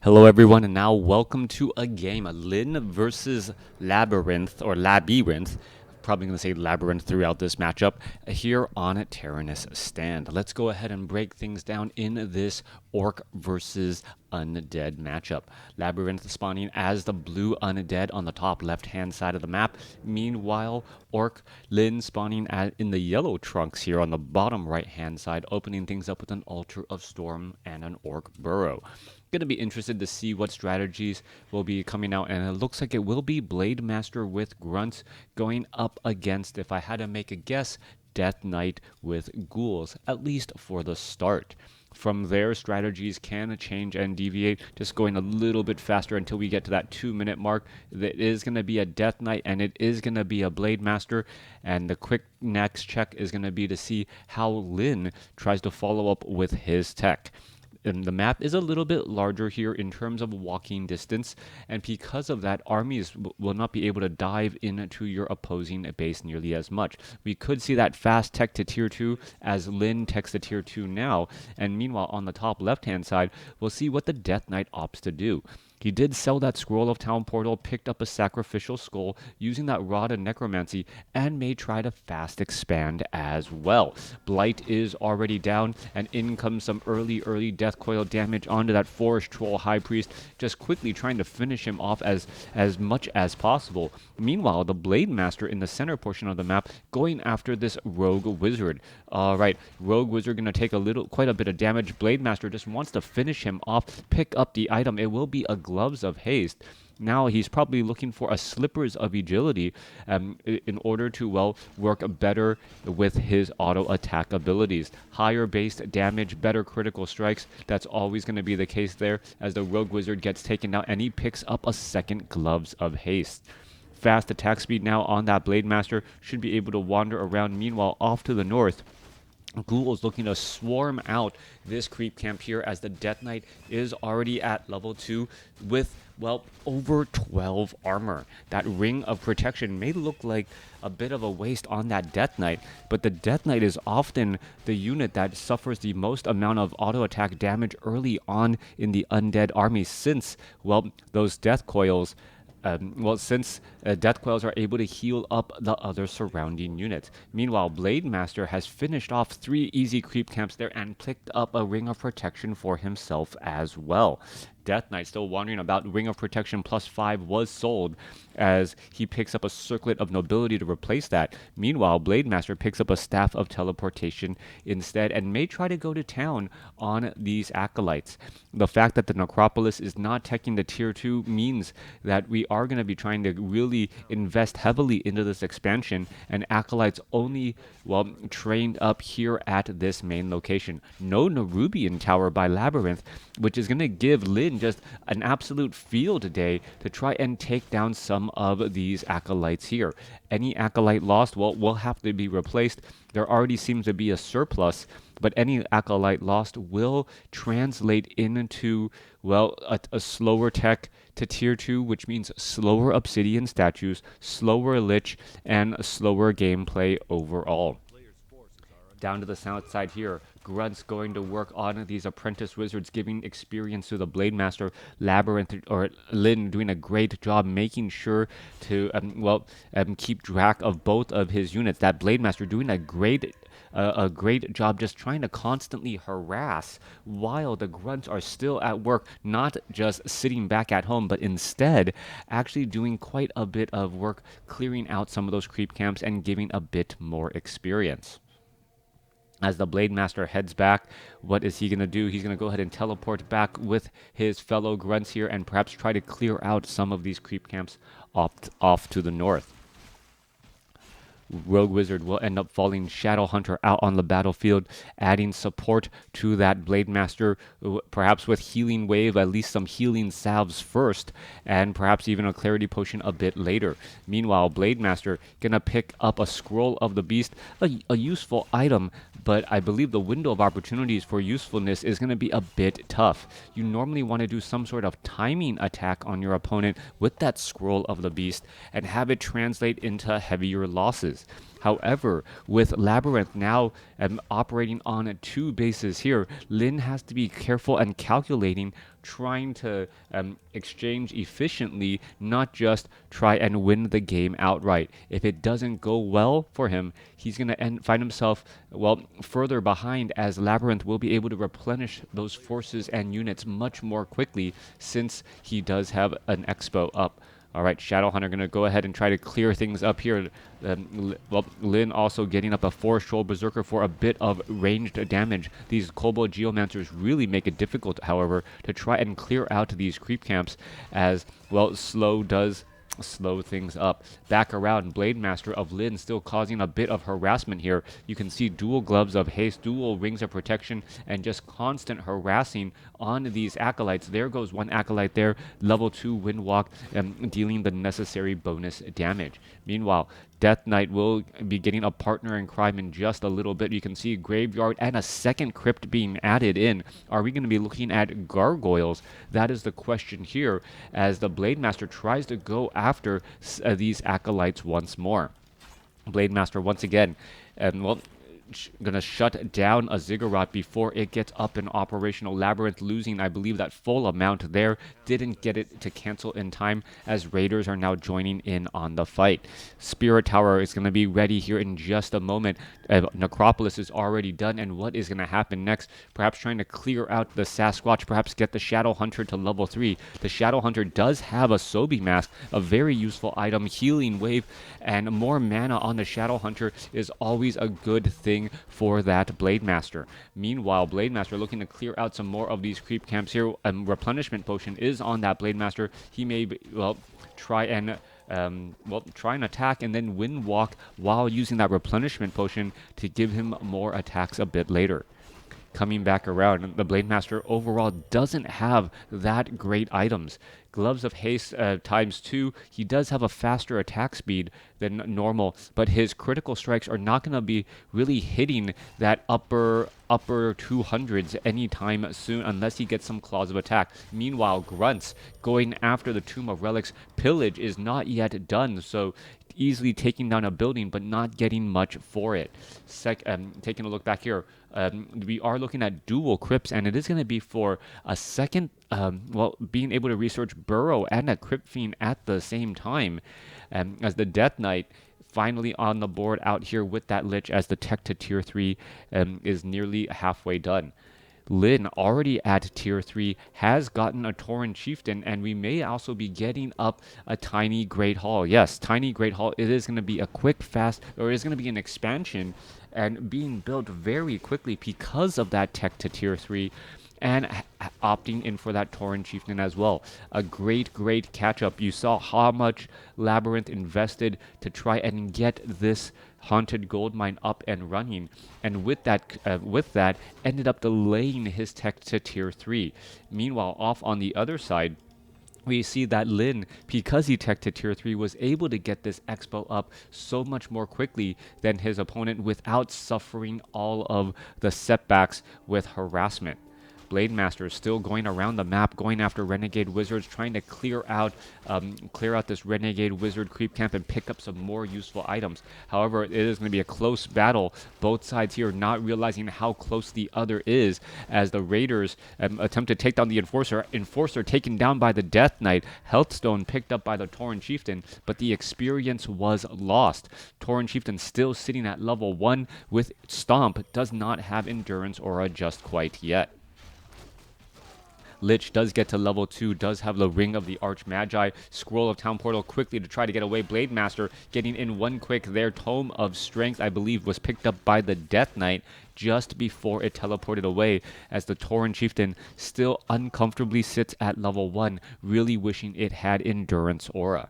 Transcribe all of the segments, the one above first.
Hello everyone, and now welcome to a game, Lin versus LabyRinth, or LabyRinth. Probably going to say Labyrinth throughout this matchup here on Tyrannus Stand. Let's go ahead and break things down in this Orc versus Undead matchup. Labyrinth spawning as the blue Undead on the top left-hand side of the map. Meanwhile, Orc Lin spawning in the yellow trunks here on the bottom right-hand side, opening things up with an Altar of Storm and an Orc Burrow. Going to be interested to see what strategies will be coming out, and it looks like it will be Blade Master with Grunts going up against, if I had to make a guess, Death Knight with Ghouls, at least for the start. From there, strategies can change and deviate, just going a little bit faster until we get to that 2-minute mark. It is going to be a Death Knight and it is going to be a Blade Master, and the quick next check is going to be to see how Lin tries to follow up with his tech. And the map is a little bit larger here in terms of walking distance, and because of that, armies will not be able to dive into your opposing base nearly as much. We could see that fast tech to tier 2 as Lin techs to tier 2 now, and meanwhile on the top left hand side, we'll see what the Death Knight opts to do. He did sell that Scroll of Town Portal, picked up a Sacrificial Skull, using that Rod of Necromancy, and may try to fast expand as well. Blight is already down, and in comes some early Death Coil damage onto that Forest Troll High Priest, just quickly trying to finish him off as much as possible. Meanwhile, the Blade Master in the center portion of the map going after this Rogue Wizard. Alright, Rogue Wizard going to take quite a bit of damage. Blade Master just wants to finish him off, pick up the item. It will be a Gloves of Haste. Now he's probably looking for a Slippers of Agility in order to, well, work better with his auto attack abilities. Higher base damage, better critical strikes. That's always going to be the case there as the Rogue Wizard gets taken out and he picks up a second Gloves of Haste. Fast attack speed now on that Blade Master, should be able to wander around. Meanwhile, off to the north, Ghouls looking to swarm out this creep camp here as the Death Knight is already at level 2 with, well, over 12 armor. That Ring of Protection may look like a bit of a waste on that Death Knight, but the Death Knight is often the unit that suffers the most amount of auto attack damage early on in the Undead army since, well, those Death Coils Death Coils are able to heal up the other surrounding units. Meanwhile, Blade Master has finished off 3 easy creep camps there and picked up a Ring of Protection for himself as well. Death Knight still wandering about. Ring of Protection +5 was sold as he picks up a Circlet of Nobility to replace that. Meanwhile, Blade Master picks up a Staff of Teleportation instead and may try to go to town on these Acolytes. The fact that the Necropolis is not teching the tier 2 means that we are going to be trying to really invest heavily into this expansion, and Acolytes only, well, trained up here at this main location. No Nerubian Tower by LabyRinth, which is going to give Lin just an absolute field day to try and take down some of these Acolytes here. Any Acolyte lost, well, will have to be replaced. There already seems to be a surplus, but any Acolyte lost will translate into, well, a slower tech to tier 2, which means slower Obsidian statues, slower Lich, and slower gameplay overall. Down to the south side here, Grunt's going to work on these apprentice wizards, giving experience to the Blade Master. LabyRinth or Lin doing a great job making sure to keep track of both of his units. That Blade Master doing a great job just trying to constantly harass while the Grunts are still at work, not just sitting back at home, but instead actually doing quite a bit of work clearing out some of those creep camps and giving a bit more experience. As the Blade Master heads back, what is he going to do? He's going to go ahead and teleport back with his fellow Grunts here and perhaps try to clear out some of these creep camps off to the north. Rogue Wizard will end up falling Shadow Hunter out on the battlefield, adding support to that Blade Master, perhaps with Healing Wave, at least some healing salves first, and perhaps even a Clarity Potion a bit later. Meanwhile, Blade Master gonna pick up a Scroll of the Beast, a useful item, but I believe the window of opportunities for usefulness is gonna be a bit tough. You normally want to do some sort of timing attack on your opponent with that Scroll of the Beast and have it translate into heavier losses. base. However, with Labyrinth now operating on 2 bases here, Lin has to be careful and calculating, trying to exchange efficiently, not just try and win the game outright. If it doesn't go well for him, he's going to find himself, well, further behind, as Labyrinth will be able to replenish those forces and units much more quickly since he does have an Expo up. All right, Shadowhunter going to go ahead and try to clear things up here. Well, Lin also getting up a Forest Troll Berserker for a bit of ranged damage. These Kobold Geomancers really make it difficult, however, to try and clear out these creep camps, as, well, Slow does slow things up. Back around, Blade Master of Lin still causing a bit of harassment here. You can see dual gloves of haste, dual rings of protection, and just constant harassing on these acolytes. There goes one acolyte there, level 2 Windwalk, dealing the necessary bonus damage. Meanwhile, Death Knight will be getting a partner in crime in just a little bit. You can see Graveyard and a second crypt being added in. Are we going to be looking at gargoyles? That is the question here, as the Blade Master tries to go after these acolytes once more. Blade Master once again, well, gonna shut down a Ziggurat before it gets up and operational. Labyrinth losing, I believe, that full amount there. Didn't get it to cancel in time, as Raiders are now joining in on the fight. Spirit Tower is going to be ready here in just a moment. Necropolis is already done, and what is going to happen next? Perhaps trying to clear out the Sasquatch, perhaps get the Shadow Hunter to level 3. The Shadow Hunter does have a Sobi Mask, a very useful item, healing wave, and more mana on the Shadow Hunter is always a good thing for that Blade Master. Meanwhile, Blade Master looking to clear out some more of these creep camps here. Replenishment Potion is on that Blade Master. He may, well, try and attack and then wind walk while using that replenishment potion to give him more attacks a bit later. Coming back around, the Blade Master overall doesn't have that great items. Gloves of Haste ×2, he does have a faster attack speed than normal, but his critical strikes are not going to be really hitting that upper 200s anytime soon unless he gets some Claws of Attack. Meanwhile, Grunts going after the Tomb of Relics. Pillage is not yet done, so easily taking down a building but not getting much for it. Taking a look back here, we are looking at dual crypts, and it is going to be for a second, being able to research Burrow and a Crypt Fiend at the same time, as the Death Knight finally on the board out here with that Lich, as the tech to tier 3 is nearly halfway done. Lin, already at tier 3, has gotten a Tauren Chieftain, and we may also be getting up a Tiny Great Hall. Yes, Tiny Great Hall, it is going to be a quick, fast, or it is going to be an expansion and being built very quickly because of that tech to tier 3, and opting in for that Tauren Chieftain as well. A great catch-up. You saw how much Labyrinth invested to try and get this Haunted Gold Mine up and running, and with that ended up delaying his tech to tier 3. Meanwhile, off on the other side, we see that Lin, because he tech to tier 3, was able to get this expo up so much more quickly than his opponent without suffering all of the setbacks with harassment. Blade Master is still going around the map, going after Renegade Wizards, trying to clear out this Renegade Wizard creep camp and pick up some more useful items. However, it is going to be a close battle. Both sides here not realizing how close the other is, as the Raiders attempt to take down the Enforcer. Enforcer taken down by the Death Knight. Healthstone picked up by the Tauren Chieftain, but the experience was lost. Tauren Chieftain still sitting at level 1 with Stomp, does not have Endurance Aura just quite yet. Lich does get to level 2, does have the Ring of the Arch Magi. Scroll of Town Portal quickly to try to get away. Blade Master getting in one quick there. Tome of Strength, I believe, was picked up by the Death Knight just before it teleported away, as the Tauren Chieftain still uncomfortably sits at level 1, really wishing it had Endurance Aura.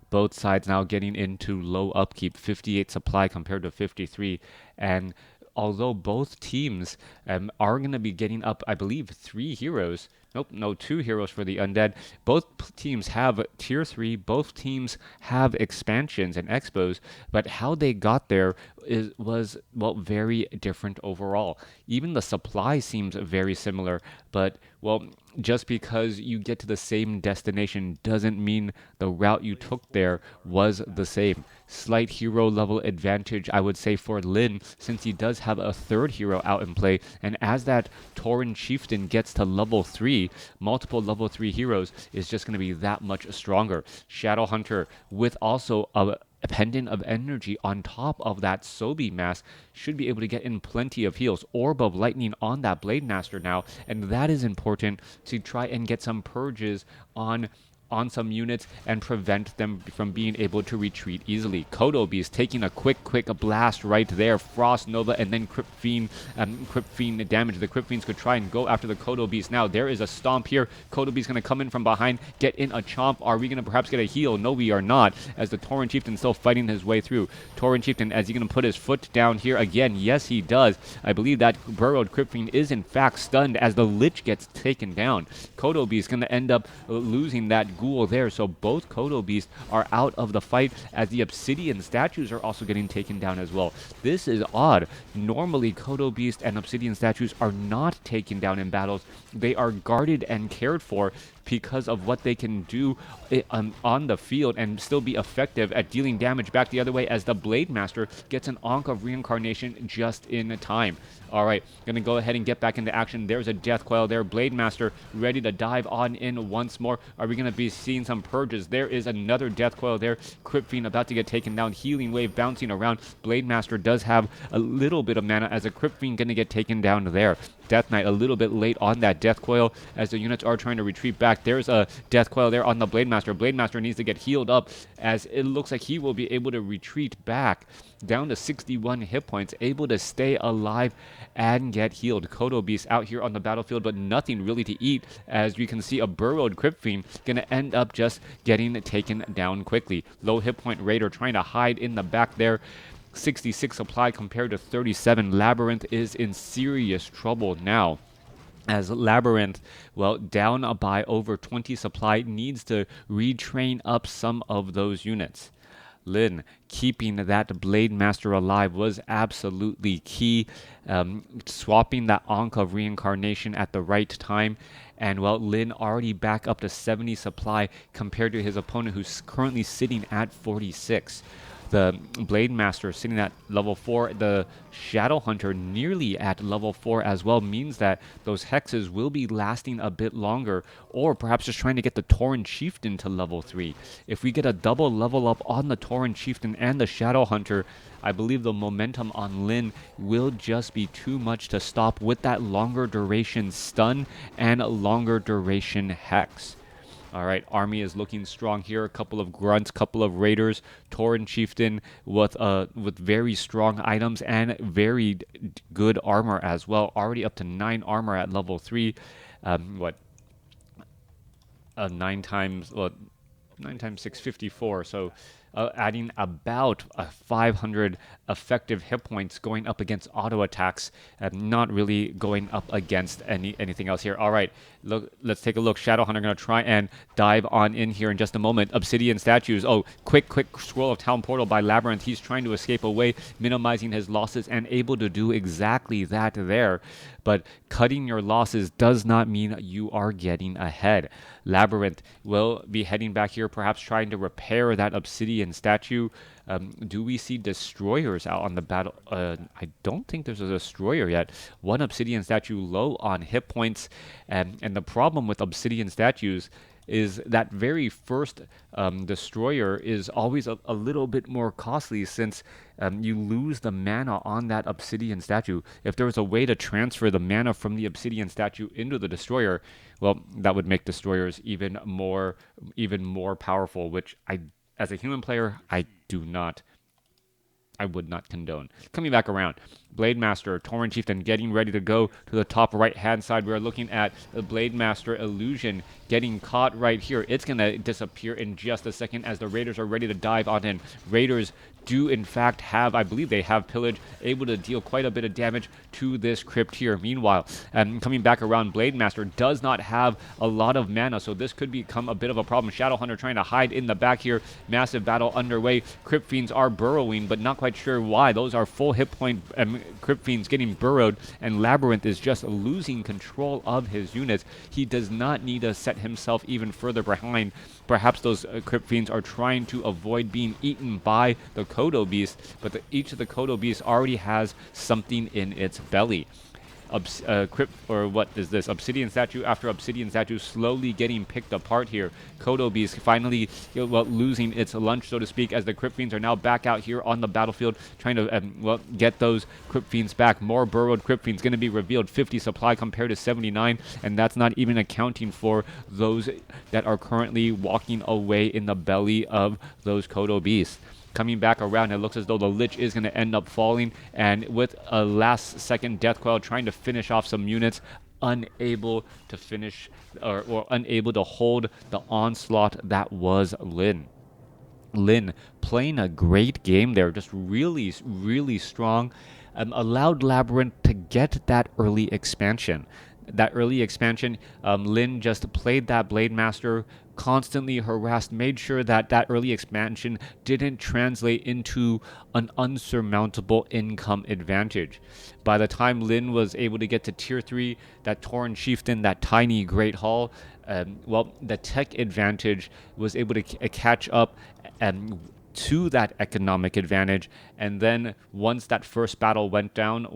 Both sides now getting into low upkeep, 58 supply compared to 53, and although both teams are going to be getting up, I believe, 3 heroes. Nope, no, 2 heroes for the Undead. Both teams have tier 3. Both teams have expansions and expos, but how they got there was, well, very different overall. Even the supply seems very similar, but, well, just because you get to the same destination doesn't mean the route you took there was the same. Slight hero level advantage, I would say, for Lin, since he does have a third hero out in play, and as that Tauren Chieftain gets to level 3, multiple level 3 heroes is just going to be that much stronger. Shadow Hunter with also a pendant of energy on top of that Sobi mask should be able to get in plenty of heals. Orb of Lightning on that Blade Master now, and that is important to try and get some purges on some units and prevent them from being able to retreat easily. Kodo Beast taking a quick blast right there. Frost Nova and then Crypt Fiend damage. The Crypt Fiends could try and go after the Kodo Beast now. There is a stomp here. Kodo Beast going to come in from behind, get in a chomp. Are we going to perhaps get a heal? No, we are not, as the Tauren Chieftain still fighting his way through. Tauren Chieftain, as he going to put his foot down here again. Yes, he does. I believe that burrowed Crypt Fiend is in fact stunned as the Lich gets taken down. Kodo Beast going to end up losing that Ghoul there, so both Kodo Beasts are out of the fight, as the Obsidian statues are also getting taken down as well. This is odd. Normally, Kodo Beast and Obsidian statues are not taken down in battles. They are guarded and cared for because of what they can do on the field and still be effective at dealing damage back the other way, as the Blade Master gets an Ankh of Reincarnation just in time. All right, going to go ahead and get back into action. There's a Death Coil there. Blade Master ready to dive on in once more. Are we going to be seeing some purges? There is another Death Coil there. Crypt Fiend about to get taken down. Healing Wave bouncing around. Blade Master does have a little bit of mana, as a Crypt Fiend going to get taken down there. Death Knight a little bit late on that Death Coil, as the units are trying to retreat back. There's a Death Coil there on the Blade Master. Blade Master needs to get healed up, as it looks like he will be able to retreat back down to 61 hit points, able to stay alive and get healed. Kodo Beast out here on the battlefield, but nothing really to eat, as we can see a burrowed Crypt Fiend gonna end up just getting taken down quickly. Low hit point Raider trying to hide in the back there. 66 supply compared to 37. LabyRinth is in serious trouble now, as LabyRinth, well, down by over 20 supply, needs to retrain up some of those units. Lin keeping that Blade Master alive was absolutely key. Swapping that Ankh of Reincarnation at the right time. And, well, Lin already back up to 70 supply compared to his opponent, who's currently sitting at 46. The Blade Master sitting at level 4, the Shadow Hunter nearly at level 4 as well, means that those hexes will be lasting a bit longer, or perhaps just trying to get the Tauren Chieftain to level 3. If we get a double level up on the Tauren Chieftain and the Shadow Hunter, I believe the momentum on Lin will just be too much to stop with that longer duration stun and longer duration hex. All right, army is looking strong here. A couple of grunts, couple of raiders, Tauren Chieftain with very strong items and very good armor as well. Already up to 9 armor at level 3. 9 times 654. So adding about 500 effective hit points, going up against auto attacks, not really going up against anything else here. All right, look, let's take a look. Shadow Hunter going to try and dive on in here in just a moment. Obsidian statues. Oh, quick scroll of Town Portal by LabyRinth. He's trying to escape away, minimizing his losses, and able to do exactly that there. But cutting your losses does not mean you are getting ahead. LabyRinth will be heading back here, perhaps trying to repair that Obsidian statue. Do we see destroyers out on the battle? I don't think there's a destroyer yet. One Obsidian statue low on hit points, and the problem with Obsidian statues is that very first destroyer is always a little bit more costly, since you lose the mana on that Obsidian statue. If there was a way to transfer the mana from the Obsidian statue into the destroyer, well, that would make destroyers even more powerful, which as a human player, I would not condone. Coming back around, Blade Master, Tauren Chieftain getting ready to go to the top right-hand side. We're looking at the Blade Master illusion getting caught right here. It's going to disappear in just a second as the Raiders are ready to dive on in. Raiders do in fact have, I believe they have Pillage, able to deal quite a bit of damage to this Crypt here. Meanwhile, coming back around, Blade Master does not have a lot of mana, so this could become a bit of a problem. Shadow Hunter trying to hide in the back here. Massive battle underway. Crypt Fiends are burrowing, but not quite sure why. Those are full hit point Crypt Fiends getting burrowed, and LabyRinth is just losing control of his units. He does not need to set himself even further behind. Perhaps those Crypt Fiends are trying to avoid being eaten by the Kodo Beast, but each of the Kodo Beasts already has something in its belly. Crypt, or what is this? Obsidian statue after obsidian statue slowly getting picked apart here. Kodo Beast finally losing its lunch, so to speak, as the Crypt Fiends are now back out here on the battlefield trying to get those Crypt Fiends back. More burrowed Crypt Fiends going to be revealed. 50 supply compared to 79, and that's not even accounting for those that are currently walking away in the belly of those Kodo Beasts. Coming back around, it looks as though the Lich is going to end up falling, and with a last-second Death Coil trying to finish off some units, unable to finish or unable to hold the onslaught that was Lin. Lin playing a great game there, just really, really strong, allowed LabyRinth to get that early expansion. Lin just played that Blade Master, constantly harassed, made sure that that early expansion didn't translate into an unsurmountable income advantage. By the time Lin was able to get to tier 3, that Tauren Chieftain, that tiny Great Hall, the tech advantage was able to catch up to that economic advantage. And then once that first battle went down,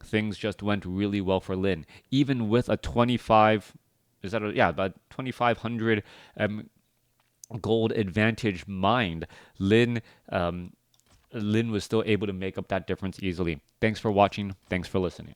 things just went really well for Lin. Even with a 2500 gold advantage mined, Lin was still able to make up that difference easily. Thanks for watching. Thanks for listening.